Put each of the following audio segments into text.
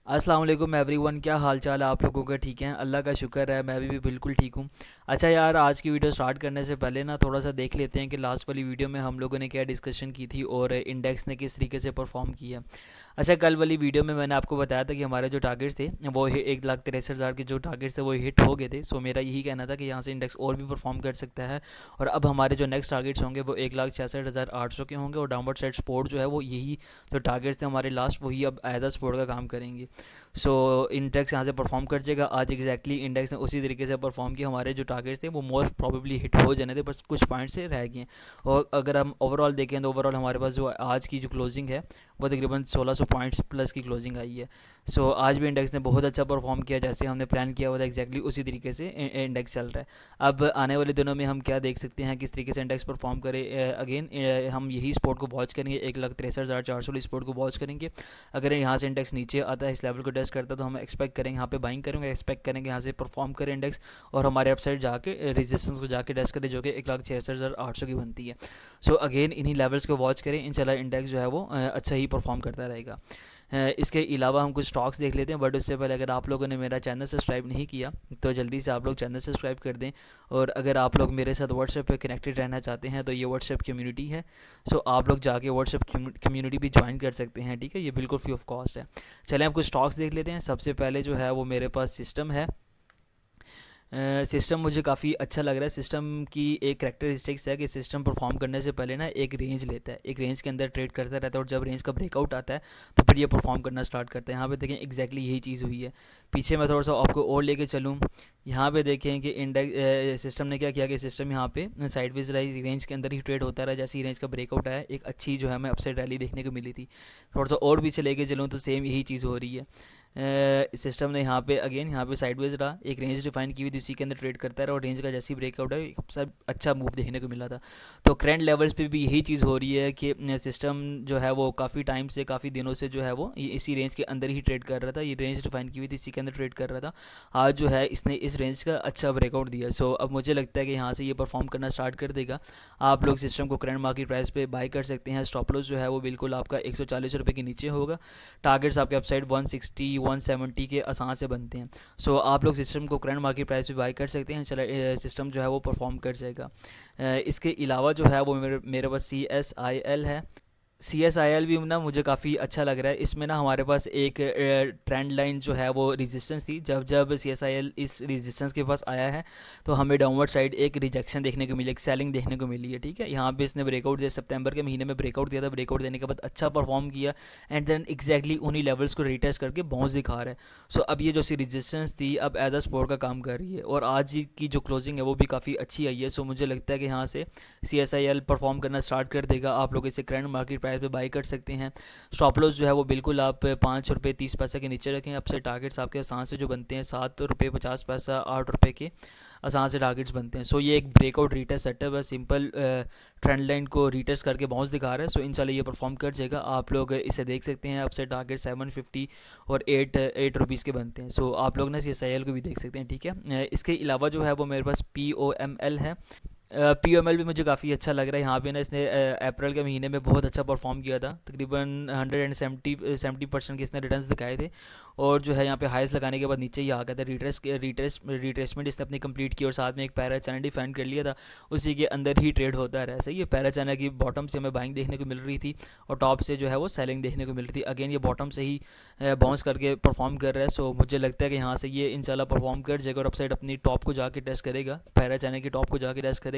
अस्सलाम वालेकुम एवरीवन, क्या हाल चाल है आप लोगों का? ठीक है, अल्लाह का शुक्र है, मैं भी बिल्कुल ठीक हूँ। अच्छा यार, आज की वीडियो स्टार्ट करने से पहले ना थोड़ा सा देख लेते हैं कि लास्ट वाली वीडियो में हम लोगों ने क्या डिस्कशन की थी और इंडेक्स ने किस तरीके से परफॉर्म किया। अच्छा, कल वाली वीडियो में मैंने आपको बताया था कि हमारे जो टारगेट्स थे वो 1,63,000 के जो टारगेट्स थे वो हिट हो गए थे। सो मेरा यही कहना था कि यहाँ से इंडेक्स और भी परफॉर्म कर सकता है। और अब हमारे जो नेक्स्ट टारगेट्स होंगे वो 1,66,800 के होंगे, और डाउनवर्ड साइड सपोर्ट जो है वो यही जो टारगेट्स थे हमारे लास्ट, वही अब एज अ सपोर्ट का काम करेंगे। सो इंडेक्स यहाँ से परफॉर्म कर जाएगा आज। एग्जैक्टली इंडेक्स ने उसी तरीके से परफॉर्म किया। हमारे जो टारगेट्स थे वो मोस्ट प्रोबेबली हिट हो जाने थे, बस कुछ पॉइंट से रह गए हैं। और अगर हम ओवरऑल देखें तो ओवरऑल हमारे पास जो आज की जो क्लोजिंग है वो तकरीबन 1600 पॉइंट्स प्लस की क्लोजिंग आई है। सो आज भी इंडेक्स ने बहुत अच्छा परफॉर्म किया, जैसे हमने प्लान किया हुआ था एग्जैक्टली उसी तरीके से इंडेक्स चल रहा है। अब आने वाले दिनों में हम क्या देख सकते हैं, किस तरीके से इंडेक्स परफॉर्म करे। अगेन हम यही स्पोर्ट को वॉच करेंगे, 1,63,400 स्पोर्ट को वॉच करेंगे। अगर यहाँ से इंडेक्स नीचे आता है, इस लेवल को टेस्ट करता है, तो हम एक्सपेक्ट करेंगे यहाँ पे बाइंग करेंगे, एक्सपेक्ट करेंगे यहाँ से परफॉर्म करे इंडेक्स और हमारे अपसाइड जाके रेजिस्टेंस को जाके टेस्ट करें, जो कि 1,66,800 की बनती है। सो अगेन इन्हीं लेवल्स को वॉच करें, इंशाल्लाह इंडेक्स जो है वो अच्छा ही परफॉर्म करता रहेगा। इसके अलावा हम कुछ स्टॉक्स देख लेते हैं, बट उससे पहले अगर आप लोगों ने मेरा चैनल सब्सक्राइब नहीं किया तो जल्दी से आप लोग चैनल सब्सक्राइब कर दें। और अगर आप लोग मेरे साथ व्हाट्सएप पे कनेक्टेड रहना चाहते हैं तो ये व्हाट्सएप कम्युनिटी है। सो आप लोग जाके व्हाट्सएप कम्युनिटी भी ज्वाइन कर सकते हैं, ठीक है, ये बिल्कुल फ्री ऑफ कॉस्ट है। चलें हम कुछ स्टॉक्स देख लेते हैं। सबसे पहले जो है वो मेरे पास सिस्टम है। सिस्टम मुझे काफ़ी अच्छा लग रहा है। सिस्टम की एक करेक्टरिस्टिक्स है कि सिस्टम परफॉर्म करने से पहले ना एक रेंज लेता है, एक रेंज के अंदर ट्रेड करता रहता है, और जब रेंज का ब्रेकआउट आता है तो फिर ये परफॉर्म करना स्टार्ट करता है। यहाँ पे देखें एग्जैक्टली यही चीज़ हुई है। पीछे मैं थोड़ा सा आपको और लेके चलूँ, यहाँ पे देखें कि इंडेक्स सिस्टम ने क्या किया कि सिस्टम यहाँ पे साइडवेज रेंज के अंदर ही ट्रेड होता रहा। जैसे ही रेंज का ब्रेकआउट आया, एक अच्छी जो है हमें अपसाइड रैली देखने को मिली थी। थोड़ा सा और पीछे लेके चलूँ तो सेम यही चीज़ हो रही है। सिस्टम ने यहाँ पे अगेन यहाँ पे साइडवेज रहा, एक रेंज डिफाइन की हुई थी, उसी के अंदर ट्रेड करता रहा, और रेंज का जैसी ब्रेकआउट है एक सब अच्छा मूव देखने को मिला था। तो करंट लेवल्स पे भी यही चीज़ हो रही है कि सिस्टम जो है वो काफ़ी टाइम से, काफ़ी दिनों से जो है वो इसी रेंज के अंदर ही ट्रेड कर रहा था। ये रेंज डिफाइन की हुई थी, इसी के अंदर ट्रेड कर रहा था। आज जो है इसने इस रेंज का अच्छा ब्रेकआउट दिया। सो अब मुझे लगता है कि यहाँ से ये परफॉर्म करना स्टार्ट कर देगा। आप लोग सिस्टम को करंट मार्केट प्राइस पे बाय कर सकते हैं। स्टॉप लॉस जो है वो बिल्कुल आपका 140 रुपये के नीचे होगा। टारगेट्स आपके अपसाइड 160 170 के आसान से बनते हैं। सो आप लोग सिस्टम को करंट मार्केट प्राइस पे बाय कर सकते हैं। चला सिस्टम जो है वो परफॉर्म कर जाएगा। इसके अलावा जो है वो मेरे पास CSIL है। CSIL भी ना मुझे काफ़ी अच्छा लग रहा है। इसमें ना हमारे पास एक ट्रेंड लाइन जो है वो रेजिस्टेंस थी। जब जब CSIL इस रेजिस्टेंस के पास आया है तो हमें डाउनवर्ड साइड एक रिजेक्शन देखने को मिली, एक सेलिंग देखने को मिली है, ठीक है। यहाँ पे इसने ब्रेकआउट दिया, सितंबर के महीने में ब्रेकआउट दिया था। ब्रेकआउट देने के बाद अच्छा परफॉर्म किया, एंड देन एग्जैक्टली उन्हीं लेवल्स को रिटेस्ट करके बाउंस दिखा रहा है। सो अब ये जो सी रेजिस्टेंस थी अब एज अ सपोर्ट का काम कर रही है, और आज की जो क्लोजिंग है वो भी काफ़ी अच्छी आई है। सो मुझे लगता है कि यहाँ से CSIL परफॉर्म करना स्टार्ट कर देगा। आप लोग इसे करंट मार्केट प्राइस पे बाई कर सकते हैं। स्टॉप लॉस जो है वो बिल्कुल आप 5 रुपये 30 पैसे के नीचे रखें। अपसे टारगेट्स आपके आसान से जो बनते हैं 7 रुपये 50 पैसा 8 रुपये के आसान से टारगेट्स बनते हैं। सो ये एक ब्रेकआउट रीटेस्ट सेटअप है, सिंपल ट्रेंड लाइन को रीटेस्ट करके बाउंस दिखा रहा है। सो इंशाल्लाह ये परफॉर्म कर जाएगा। आप लोग इसे देख सकते हैं, अपसे टारगेट 750 और 8 रुपीज़ के बनते हैं। सो आप लोग ना CSIL को भी देख सकते हैं, ठीक है। इसके अलावा जो है वो मेरे पास POML है। POML भी मुझे काफ़ी अच्छा लग रहा है। यहाँ पे ना इसने अप्रैल के महीने में बहुत अच्छा परफॉर्म किया था, तकरीबन 170% के इसने रिटर्न्स दिखाए थे, और जो है यहाँ पे हाइस्ट लगाने के बाद नीचे ही आ गया था। रिट्रेसमेंट इसने अपनी कंप्लीट की, और साथ में एक पैरा चैनल डिफाइन कर लिया था, उसी के अंदर ही ट्रेड होता रहा। सही है, पैरा चैनल की बॉटम से हमें बाइंग देखने को मिल रही थी और टॉप से जो है वो सेलिंग देखने को मिल रही थी। अगेन ये बॉटम से ही बाउंस करके परफॉर्म कर रहा है। सो मुझे लगता है कि यहाँ से ये इंशाल्लाह परफॉर्म कर जाएगा और अपसाइड अपनी टॉप को जाके टेस्ट करेगा, पैरा चैनल की टॉप को जाके टेस्ट करेगा।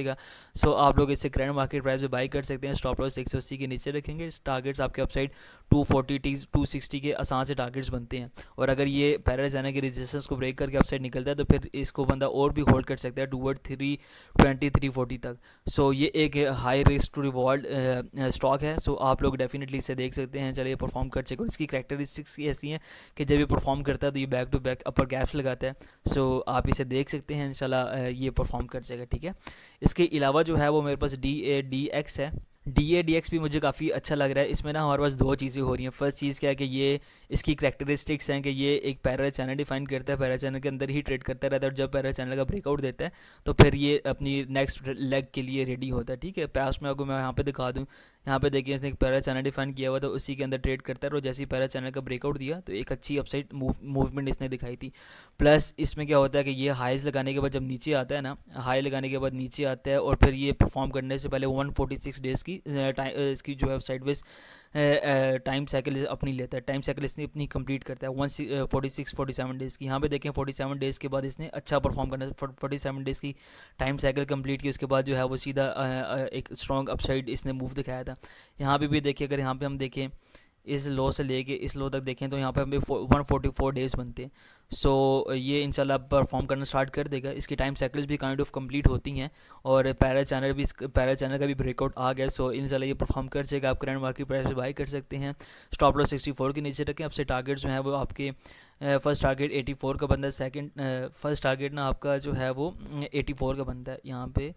सो आप लोग इसे करंट मार्केट प्राइस पे बाई कर सकते हैं। स्टॉप लॉस 180 के नीचे रखेंगे। टारगेट्स आपके अपसाइड 240 260 के आसान से टारगेट्स बनते हैं, और अगर ये पैरा चैनल के रेजिस्टेंस को ब्रेक करके अपसाइड निकलता है तो फिर इसको बंदा और भी होल्ड कर सकता है टूवर्ड 320 340 तक। सो ये एक high risk to reward stock है। सो आप लोग डेफिनेटली इसे देख सकते हैं। चलिए परफॉर्म कर चेक, और इसकी करेक्टरिस्टिक्स ऐसी हैं कि जब ये परफॉर्म करता है तो ये back to back upper gaps लगाता है। सो आप इसे देख सकते हैं, इंशाल्लाह ये परफॉर्म कर जाएगा, ठीक है। इसके अलावा जो है वो मेरे पास DADX है। DADX भी मुझे काफ़ी अच्छा लग रहा है। इसमें ना हमारे पास दो चीज़ें हो रही हैं। फर्स्ट चीज़ क्या है कि ये इसकी करैक्टरिस्टिक्स हैं कि ये एक पैरेलल चैनल डिफाइन करता है, पैरेलल चैनल के अंदर ही ट्रेड करता रहता है, और जब पैरेलल चैनल का ब्रेकआउट देता है तो फिर ये अपनी नेक्स्ट लेग के लिए रेडी होता है। ठीक है, पास में आपको मैं यहाँ पे दिखा दूँ, यहाँ पे देखिए इसने एक पैरेलल चैनल डिफाइन किया हुआ था, उसी के अंदर ट्रेड करता है, और जैसे ही पैरेलल चैनल का ब्रेकआउट दिया तो एक अच्छी अपसाइड मूवमेंट इसने दिखाई थी। प्लस इसमें क्या होता है कि ये हाइज लगाने के बाद जब नीचे आता है ना, हाई लगाने के बाद नीचे आता है, और फिर ये परफॉर्म करने से पहले 146 डेज़ की इसकी जो है साइडवेज टाइम साइकिल अपनी लेता है। टाइम साइकिल इसने अपनी कंप्लीट करता है 146-47 डेज़ की। यहाँ पे देखें 47 डेज़ के बाद इसने अच्छा परफॉर्म करना, 47 डेज़ की टाइम साइकिल कंप्लीट की, उसके बाद जो है वो सीधा एक स्ट्रॉन्ग अपसाइड इसने मूव दिखाया था। यहाँ पे भी देखिए, अगर यहाँ पे हम देखें इस लो से लेके इस लो तक देखें तो यहाँ पे हमें 144 डेज़ बनते हैं। सो ये इंशाल्लाह परफॉर्म करना स्टार्ट कर देगा। इसकी टाइम साइकिल्स भी काइंड ऑफ कंप्लीट होती हैं, और पैरल चैनल का भी ब्रेकआउट आ गया। सो इंशाल्लाह ये परफॉर्म कर जाएगा। आप करंट मार्केट प्राइस पे बाई कर सकते हैं। स्टॉप लॉस 64 के नीचे रखें। आपसे टारगेट जो है वो आपके फर्स्ट टारगेट 84 का बनता है, सेकंड फर्स्ट टारगेट ना आपका जो है वो 84 का बनता है, यहाँ पे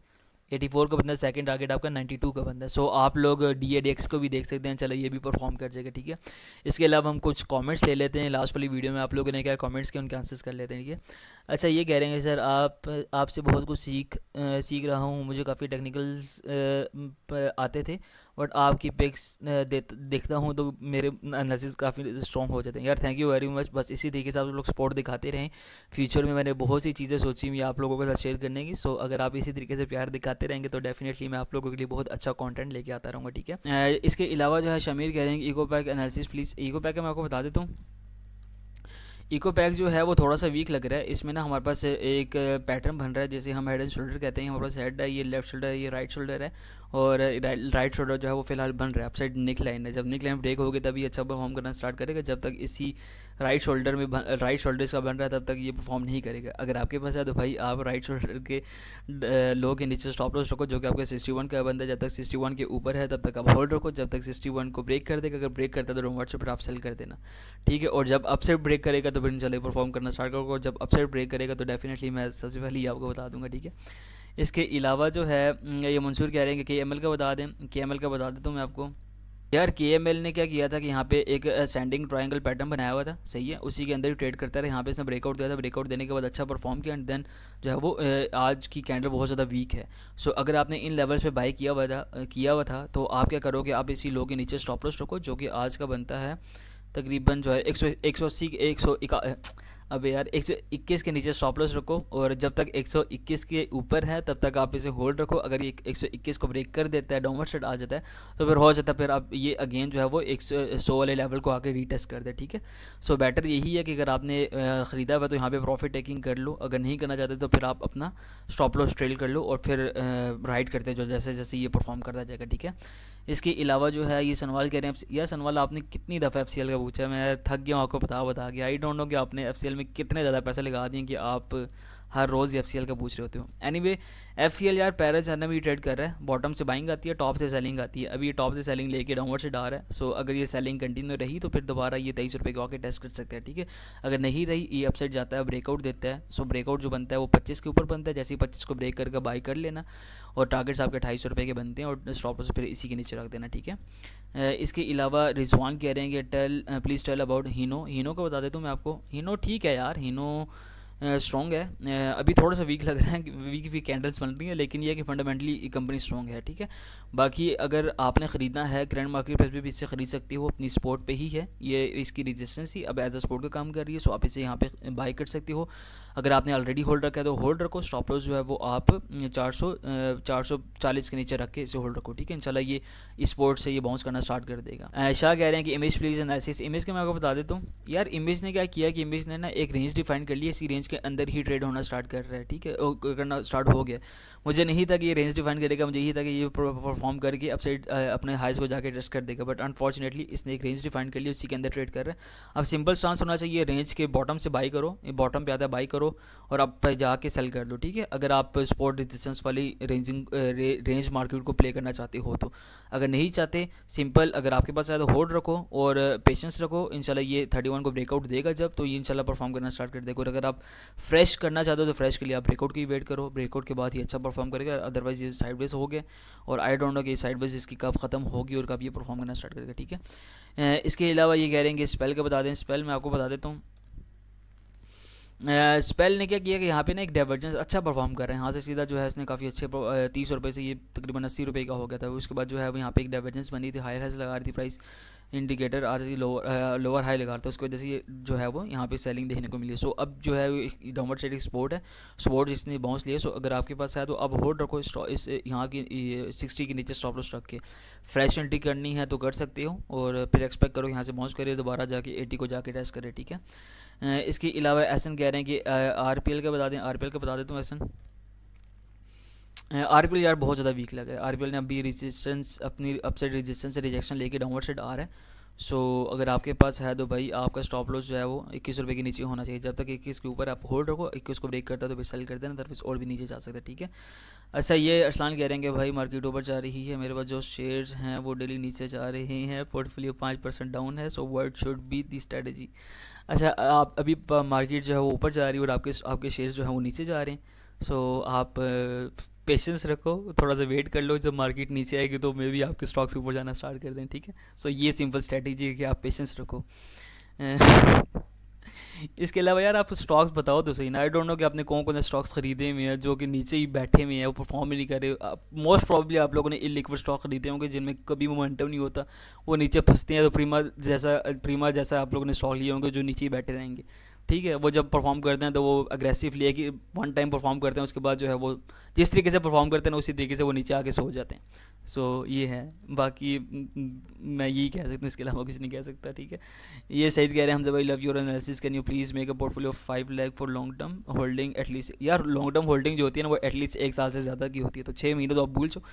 84 का बनता है। सेकंड टारगेट आपका 92 का बनता है। सो आप लोग DADX को भी देख सकते हैं, चलो ये भी परफॉर्म कर जाएगा। ठीक है, इसके अलावा हम कुछ कमेंट्स ले लेते हैं। लास्ट वाली वीडियो में आप लोगों ने क्या कमेंट्स किए उनके आंसर्स कर लेते हैं। ठीक है, अच्छा ये कह रहे हैं सर आपसे बहुत कुछ सीख रहा हूँ, मुझे काफ़ी टेक्निकल्स आते थे, बट आपकी पिक्स देखता हूँ तो मेरे एनालिसिस काफ़ी स्ट्रॉन्ग हो जाते हैं। यार थैंक यू वेरी मच। बस इसी तरीके से आप लोग सपोर्ट दिखाते रहें। फ्यूचर में मैंने बहुत सी चीज़ें सोची हुई आप लोगों के साथ शेयर करने की। सो अगर आप इसी तरीके से प्यार दिखाते रहेंगे तो डेफिनेटली मैं आप लोगों के लिए बहुत अच्छा कंटेंट लेके आता रहूँगा। ठीक है, इसके अलावा जो है शमीर कह रहे हैं eco pack analysis please. Eco pack मैं आपको बता देता हूँ। इको पैक जो है वो थोड़ा सा वीक लग रहा है। इसमें ना हमारे पास एक पैटर्न बन रहा है, जैसे हम हेड एंड शोल्डर कहते हैं। हमारे पास हेड है, ये लेफ्ट शोल्डर है, ये राइट शोल्डर है, और राइट शोल्डर जो है वो फिलहाल बन रहा है। अपसाइड निक लाइन है। जब निक लाइन ब्रेक होगी तभी अच्छा परफॉर्म करना स्टार्ट करेगा। जब तक इसी राइट शोल्डर राइट शोल्डर का बन रहा है तब तक ये परफॉर्म नहीं करेगा। अगर आपके पास है तो भाई आप राइट शोल्डर के लो के नीचे स्टॉप लॉस रखो, जो कि आपका 61 का बनता है। जब तक 61 के ऊपर है तब तक आप होल्ड रखो। जब तक 61 को ब्रेक कर देगा, अगर ब्रेक करता है तो डाउनवर्ड से फिर आप सेल कर देना। ठीक है, और जब अपसाइड ब्रेक करेगा तो फिर इंशाल्लाह परफॉर्म करना स्टार्ट करोगे, और जब अपसाइड ब्रेक करेगा तो डेफिनेटली मैं सबसे पहले ही आपको बता दूंगा। ठीक है, इसके अलावा जो है ये मंसूर कह रहे हैं कि KML का बता दें। KML का बता देता हूँ मैं आपको। यार KML ने क्या किया था कि यहाँ पे एक स्टैंडिंग ट्रायंगल पैटर्न बनाया हुआ था, सही है, उसी के अंदर ही ट्रेड करता रहा। यहाँ पे इसने ब्रेकआउट दिया था, ब्रेकआउट देने के बाद अच्छा परफॉर्म किया, एंड देन जो है वो आज की कैंडल बहुत ज़्यादा वीक है। सो अगर आपने इन लेवल्स पे बाई किया हुआ था तो आप क्या करोगे, आप इसी लो के नीचे स्टॉप लॉस रखो, जो कि आज का बनता है तकरीबन जो है 180 अब यार 121 के नीचे स्टॉप लॉस रखो, और जब तक 121 के ऊपर है तब तक आप इसे होल्ड रखो। अगर ये 121 को ब्रेक कर देता है, डाउनवर्ड साइड आ जाता है, तो फिर हो जाता है फिर आप ये अगेन जो है वो 100 वाले लेवल को आके रीटेस्ट कर दे। ठीक है, सो बेटर यही है कि अगर आपने ख़रीदा हुआ तो यहाँ पे प्रॉफिट टेकिंग कर लो। अगर नहीं करना चाहते तो फिर आप अपना स्टॉप लॉस ट्रेल कर लो, और फिर राइड करते जो जैसे जैसे ये परफॉर्म करता जाएगा। ठीक है, इसके अलावा जो है ये सनवाल कह रहे हैं, यार सनवाल आपने कितनी दफ़ा FCL का पूछा, मैं थक गया हूँ आपको बता के। आई डोंट नो कि आपने FCL में कितने ज़्यादा पैसे लगा दिए कि आप हर रोज़ FCL का पूछ रहे होते हो। एनीवे FCL यार पैरेलल चैनल में ट्रेड कर रहा है, बॉटम से बाइंग आती है, टॉप से सेलिंग आती है। अभी ये टॉप से सेलिंग लेके डाउनवर्ड से डा रहा है। सो अगर ये सेलिंग कंटिन्यू रही तो फिर दोबारा ये 23 रुपये को आके टेस्ट कर सकते हैं। ठीक है, अगर नहीं रही, ये अपसाइड जाता है, ब्रेकआउट देता है। सो ब्रेकआउट जो बनता है वो 25 के ऊपर बनता है। जैसे ही 25 को ब्रेक करके बाई कर लेना, और टारगेट्स आपके 250 रुपये के बनते हैं, और स्टॉप लॉस फिर इसी के नीचे रख देना। ठीक है, इसके अलावा रिजवान कह रहे हैं कि प्लीज़ टेल अबाउट हीनो का बता देता हूँ मैं आपको। हीनो ठीक है यार, हीनो स्ट्रॉन्ग है। अभी थोड़ा सा वीक लग रहा है, वीक कैंडल्स बन रही हैं, लेकिन ये है कि फंडामेंटली कंपनी स्ट्रॉन्ग है। ठीक है, बाकी अगर आपने ख़रीदना है करंट मार्केट प्राइस पे भी इससे ख़रीद सकती हो, अपनी सपोर्ट पे ही है ये, इसकी रेजिस्टेंस ही अब एज अ सपोर्ट का काम कर रही है। सो आप इसे यहाँ पे बाई कर सकती हो। अगर आपने ऑलरेडी होल्ड रखा है तो होल्ड रखो। स्टॉप लॉस जो है वो आप 440 के नीचे रख के इसे होल्ड रखो। ठीक है, इंशाल्लाह ये स्पोर्ट से ये बाउंस करना स्टार्ट कर देगा। शाह कह रहे हैं कि इमेज प्लीज़ एनालिसिस। इमेज का मैं आपको बता देता हूँ। यार इमेज ने क्या किया कि इमेज ने ना एक रेंज डिफाइन कर ली, इसी रेंज के अंदर ही ट्रेड होना स्टार्ट कर रहा है। ठीक है, करना स्टार्ट हो गया। मुझे नहीं था कि ये रेंज डिफाइन करेगा, मुझे यही था कि ये परफॉर्म करके अपसाइड अपने हाइज को जाके टेस्ट कर देगा, बट अनफॉर्चुनेटली इसने एक रेंज डिफाइन कर ली, उसी के अंदर ट्रेड कर रहा है। अब सिंपल स्टांस होना चाहिए, रेंज के बॉटम से बाई करो, बॉटम पे आता है बाई करो, और आप जाके सेल कर दो। ठीक है, अगर आप सपोर्ट रेजिस्टेंस वाली रेंज मार्केट को प्ले करना चाहते हो तो। अगर नहीं चाहते, सिंपल अगर आपके पास आए तो होल्ड रखो और पेशेंस रखो। इंशाल्लाह ये 31 को ब्रेकआउट देगा जब, तो ये इंशाल्लाह परफॉर्म करना स्टार्ट कर देगा। और अगर आप फ्रेश करना चाहते हो तो फ्रेश के लिए आप ब्रेकआउट की वेट करो, ब्रेकआउट के बाद ही अच्छा परफॉर्म करेगा, अदरवाइज ये साइडवेज हो गया और आई डोंट नो कि साइडवेज इसकी कब ख़त्म होगी और कब ये परफॉर्म करना स्टार्ट करेगा, ठीक है। इसके अलावा ये कह रहे हैं कि स्पेल का बता दें, स्पेल मैं आपको बता देता हूँ। स्पेल ने क्या किया कि यहाँ पे ना एक डाइवर्जेंस अच्छा परफॉर्म कर रहे हैं, यहाँ से सीधा जो है इसने काफ़ी अच्छे 30 रुपये से ये तकरीबन 80 रुपये का हो गया था। उसके बाद जो है वो यहाँ पे एक डाइवर्जेंस बनी थी, हायर हाइस लगा रही थी प्राइस इंडिकेटर, आ रही थी लोअर हाई लगा रहा था, उसकी वजह से ये जो है वो यहाँ पे सेलिंग देखने को मिली। सो अब जो है डाउनवर्ड साइड सपोर्ट है, सपोर्ट जिसने बाउंस लिया। सो अगर आपके पास है तो अब होल्ड रखो इस यहाँ की 60 के नीचे स्टॉप लॉस रख के फ्रेश एंट्री करनी है तो कर सकते हो, और फिर एक्सपेक्ट करो यहाँ से बाउंस करे दोबारा जाके 80 को जाके टेस्ट करे, ठीक है। इसके अलावा एसन कह रहे हैं कि आरपीएल का बता दें, आरपीएल का बता देता हूँ एसन। आरपीएल यार बहुत ज़्यादा वीक लगा है, आरपीएल ने अभी रेजिस्टेंस अपनी अपसाइड रेजिस्टेंस से रिजेक्शन लेके डाउनवर्ड साइड आ रहा है। सो अगर आपके पास है तो भाई आपका स्टॉप लॉस जो है वो 21 रुपये के नीचे होना चाहिए, जब तक 21 के ऊपर आप होल्ड रखो, 21 को ब्रेक करता है तो फिर सेल कर देना, अदरवाइज और भी नीचे जा सकता है, ठीक है। अच्छा ये अरसलान कह रहे हैं कि भाई मार्केट ऊपर जा रही है, मेरे पास जो शेयर्स हैं वो डेली नीचे जा रहे हैं, पोर्टफोलियो 5% डाउन है, so what should be the strategy. अच्छा आप अभी मार्केट जो है वो ऊपर जा रही है और आपके आपके शेयर्स जो है वो नीचे जा रहे हैं। सो आप पेशेंस रखो, थोड़ा सा वेट कर लो, जब मार्केट नीचे आएगी तो मे भी आपके स्टॉक्स ऊपर जाना स्टार्ट कर दें, ठीक है। सो ये सिंपल स्ट्रेटजी है कि आप पेशेंस रखो। इसके अलावा यार आप स्टॉक्स बताओ तो सही ना, आई डोंट नो कि आपने कौन कौन से स्टॉक्स खरीदे हुए हैं जो कि नीचे ही बैठे हुए हैं, वो परफॉर्म ही नहीं कर रहे। मोस्ट प्रॉब्ली आप लोगों ने इलिक्विड स्टॉक खरीदे होंगे जिनमें कभी मोमेंटम नहीं होता, वो नीचे फंसते हैं, तो प्रीमा जैसा आप लोगों ने स्टॉक लिए होंगे जो नीचे ही बैठे रहेंगे, ठीक है। वो जब परफॉर्म करते हैं तो वो अग्रेसिवली है कि वन टाइम परफॉर्म करते हैं, उसके बाद जो है वो जिस तरीके से परफॉर्म करते हैं ना उसी तरीके से वो नीचे आके सो जाते हैं। सो ये है, बाकी मैं यही कह सकता हूँ, इसके अलावा कुछ नहीं कह सकता, ठीक है। ये सही कह रहे हैं हमसे भाई, love your analysis, can you please make a portfolio of 5 lakh for long term holding at least. यार लॉन्ग टर्म होल्डिंग जो होती है ना वो एटलीस्ट 1 साल से ज़्यादा की होती है, तो 6 महीने तो आप भूल जाओ,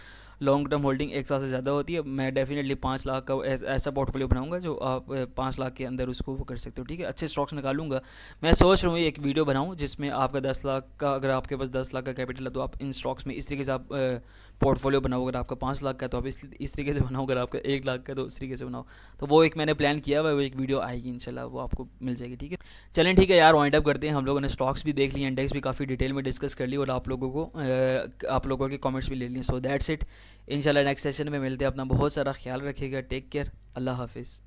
लॉन्ग टर्म होल्डिंग 1 साल से ज़्यादा होती है। मैं डेफिनेटली 5 लाख का ऐसा पोर्टफोलियो बनाऊंगा जो आप 5 लाख के अंदर उसको वो कर सकते हो, ठीक है। अच्छे स्टॉक्स निकालूंगा, मैं सोच रहा हूँ एक वीडियो बनाऊँ जिसमें आपका 10 लाख का, अगर आपके पास 10 लाख का कैपिटल है तो आप इन स्टॉक्स में इस तरीके से आप पोर्टफोलियो बनाओ, अगर आपका 5 लाख का तो आप इस तरीके से बनाओ, अगर आपका 1 लाख का तो इस तरीके से बनाओ। तो वो एक मैंने प्लान किया हुआ है, वो एक वीडियो आएगी इंशाल्लाह, वो आपको मिल जाएगी, ठीक है। चलें ठीक है यार, वाइंड अप करते हैं। हम लोगों ने स्टॉक्स भी देख लिए, इंडेक्स भी काफ़ी डिटेल में डिस्कस कर ली, और आप लोगों के कमेंट्स भी ले लिए। सो दैट्स इट, इंशाल्लाह नेक्स्ट सेशन में मिलते हैं। अपना बहुत सारा ख्याल रखिएगा, टेक केयर, अल्लाह हाफिज़।